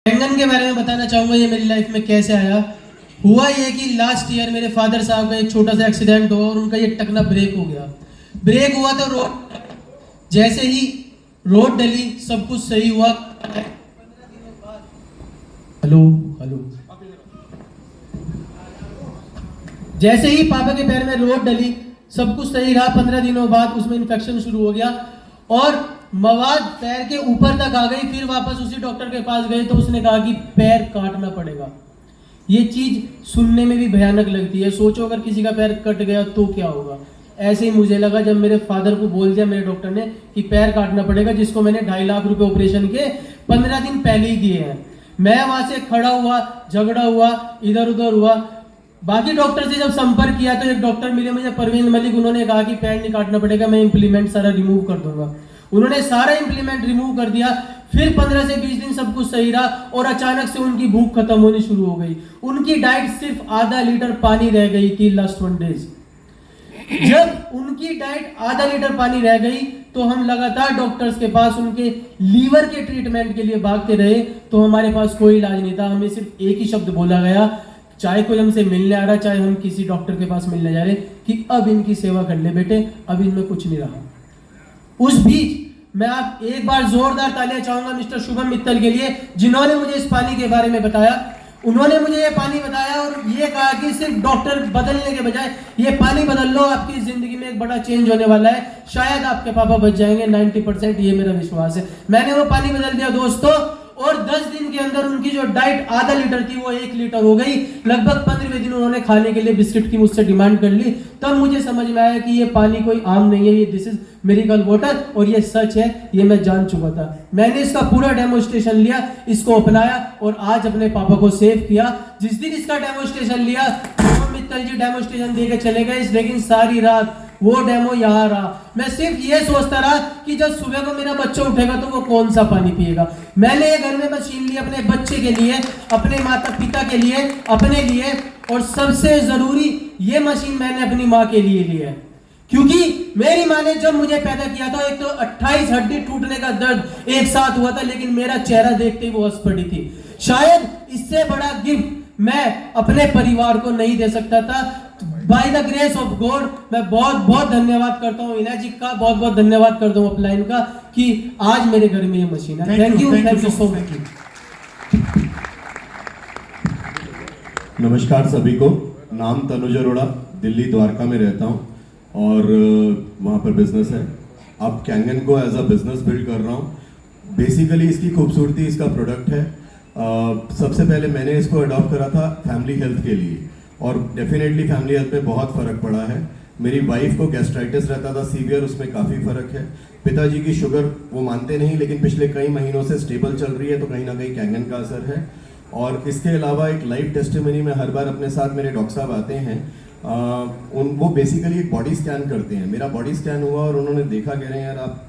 Kangen के बारे में बताना चाहूँगा ये मेरी लाइफ में कैसे आया। हुआ ये कि लास्ट ईयर मेरे फादर साहब का एक छोटा सा एक्सीडेंट हुआ और उनका ये टकना ब्रेक हो गया। ब्रेक हुआ तो रोड, जैसे ही रोड डली सब कुछ सही हुआ। हेलो हेलो जैसे ही पापा के पैर में रोड डली सब कुछ सही रहा। 15 दिनों बाद उसमें इन्फेक्शन शुरू हो गया और मवाद पैर के ऊपर तक आ गई। फिर वापस उसी डॉक्टर के पास गए तो उसने कहा कि पैर काटना पड़ेगा। ये चीज सुनने में भी भयानक लगती है। सोचो अगर किसी का पैर कट गया तो क्या होगा। ऐसे ही मुझे लगा जब मेरे फादर को बोल दिया मेरे डॉक्टर ने कि पैर काटना पड़ेगा, जिसको मैंने 2.5 लाख रुपए ऑपरेशन के 15 दिन पहले ही दिए हैं। मैं वहां से खड़ा हुआ, झगड़ा हुआ, इधर उधर हुआ। बाकी डॉक्टर से जब संपर्क किया तो एक डॉक्टर मिले मुझे, परवीन मलिक। उन्होंने कहा कि पैर नहीं काटना पड़ेगा, मैं इंप्लीमेंट सारा रिमूव कर दूंगा। उन्होंने सारा इंप्लीमेंट रिमूव कर दिया। फिर 15 से 20 दिन सब कुछ सही रहा और अचानक से उनकी भूख खत्म होनी शुरू हो गई। उनकी डाइट सिर्फ आधा लीटर पानी रह गई थी लास्ट 1 डेज। जब उनकी डाइट आधा लीटर पानी रह गई तो हम लगातार डॉक्टर्स के पास उनके लीवर के ट्रीटमेंट के लिए भागते रहे। तो हमारे पास कोई इलाज नहीं था। हमें सिर्फ एक ही शब्द बोला गया, चाहे कोई हमसे मिलने आ रहा, चाहे हम किसी डॉक्टर के पास मिलने जा रहे, कि अब इनकी सेवा कर ले बेटे, अब इनमें कुछ नहीं रहा। उस बीच मैं आप एक बार जोरदार तालियां चाहूंगा मिस्टर शुभम मित्तल के लिए, जिन्होंने मुझे इस पानी के बारे में बताया। उन्होंने मुझे ये पानी बताया और ये कहा कि सिर्फ डॉक्टर बदलने के बजाय ये पानी बदल लो, आपकी जिंदगी में एक बड़ा चेंज होने वाला है। शायद आपके पापा बच जाएंगे, 90%, ये मेरा विश्वास है। मैंने वो पानी बदल दिया दोस्तों, और 10 दिन के अंदर उनकी जो डाइट आधा लीटर थी वो 1 लीटर हो गई। लगभग 15वें दिन उन्होंने खाने के लिए बिस्किट की मुझसे डिमांड कर ली। तब मुझे समझ में आया कि ये पानी कोई आम नहीं है, ये दिस इज मिरेकल वाटर और ये सच है। ये मैं जान चुका था। मैंने इसका पूरा डेमोस्ट्रेशन लिया, इसको अपनाया और आज अपने पापा को सेव किया। जिस दिन इसका डेमोस्ट्रेशन लिया मित्तल जी डेमोस्ट्रेशन देके चले गए, लेकिन सारी रात वो डेमो यहाँ रहा। मैं सिर्फ ये सोचता रहा कि जब सुबह को मेरा बच्चा उठेगा तो वो कौन सा पानी पिएगा। मैंने ये घर में मशीन ली अपने बच्चे के लिए, अपने माता पिता के लिए, अपने लिए, और सबसे जरूरी ये मशीन मैंने अपनी माँ के लिए ली है। क्योंकि मेरी माँ ने जब मुझे पैदा किया था, एक तो 28 हड्डी टूटने का दर्द एक साथ हुआ था, लेकिन मेरा चेहरा देखते ही वो हंस पड़ी थी। शायद इससे बड़ा गिफ्ट मैं अपने परिवार को नहीं दे सकता था। By the grace of God मैं बहुत बहुत धन्यवाद करता हूँ इना जी का, बहुत बहुत धन्यवाद करता हूँ अपलाइन का कि आज मेरे घर में ये मशीन है। Thank you so much. नमस्कार सभी को। नाम तनुज अरोड़ा, दिल्ली द्वारका में रहता हूँ और वहाँ पर बिजनेस है। अब कैंगन को एज अ बिजनेस बिल्ड कर रहा हूँ। बेसिकली इसकी खूबसूरती इसका प्रोडक्ट है। सबसे पहले मैंने इसको अडॉप्ट करा था फैमिली हेल्थ के लिए और डेफिनेटली फैमिली हेल्थ में बहुत फ़र्क पड़ा है। मेरी वाइफ को गैस्ट्राइटिस रहता था सीवियर, उसमें काफ़ी फ़र्क है। पिताजी की शुगर वो मानते नहीं, लेकिन पिछले कई महीनों से स्टेबल चल रही है, तो कहीं ना कहीं कैंगन का असर है। और इसके अलावा एक लाइव टेस्टिमनी में हर बार अपने साथ मेरे डॉक्टर साहब आते हैं। वो बेसिकली एक बॉडी स्कैन करते हैं। मेरा बॉडी स्कैन हुआ और उन्होंने देखा, कह रहे हैं यार आप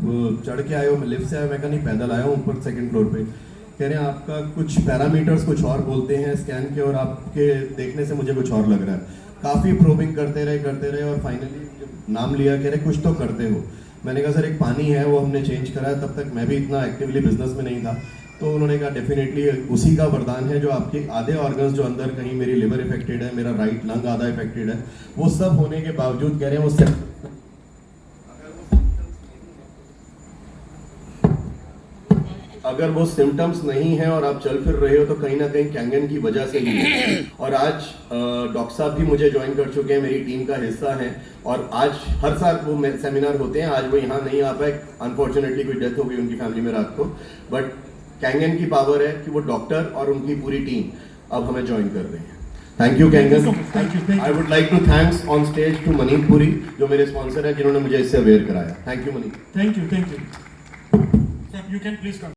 चढ़ के आए हो, मैं लिफ्ट से आया, मैं कहा नहीं पैदल आया हूँ ऊपर 2nd फ्लोर पे। कह रहे हैं आपका कुछ पैरामीटर्स कुछ और बोलते हैं स्कैन के, और आपके देखने से मुझे कुछ और लग रहा है। काफ़ी प्रोबिंग करते रहे और फाइनली नाम लिया, कह रहे कुछ तो करते हो। मैंने कहा सर एक पानी है वो हमने चेंज करा है, तब तक मैं भी इतना एक्टिवली बिजनेस में नहीं था। तो उन्होंने कहा डेफिनेटली उसी का वरदान है जो आपके आधे ऑर्गन्स जो अंदर, कहीं मेरी लिवर इफेक्टेड है, मेरा राइट लंग आधा इफेक्टेड है, वो सब होने के बावजूद कह रहे हैं वो अगर वो सिम्टम्स नहीं है और आप चल फिर रहे हो तो कहीं ना कहीं कैंगन की वजह से ही है। और आज डॉक्टर साहब भी मुझे ज्वाइन कर चुके हैं, मेरी टीम का हिस्सा हैं और आज हर साल वो सेमिनार होते हैं। आज वो यहाँ नहीं आ पाए, अनफॉर्चुनेटली कोई डेथ हो गई उनकी फैमिली में रात को। बट कैंगन की पावर है कि वो डॉक्टर और उनकी पूरी टीम अब हमें ज्वाइन कर रहे हैं। थैंक यू कैंगन। I would like to thanks on stage to Manish Puri जो मेरे स्पॉन्सर हैं, जिन्होंने मुझे इससे अवेयर कराया। Thank you Manish. Thank you. You can please come.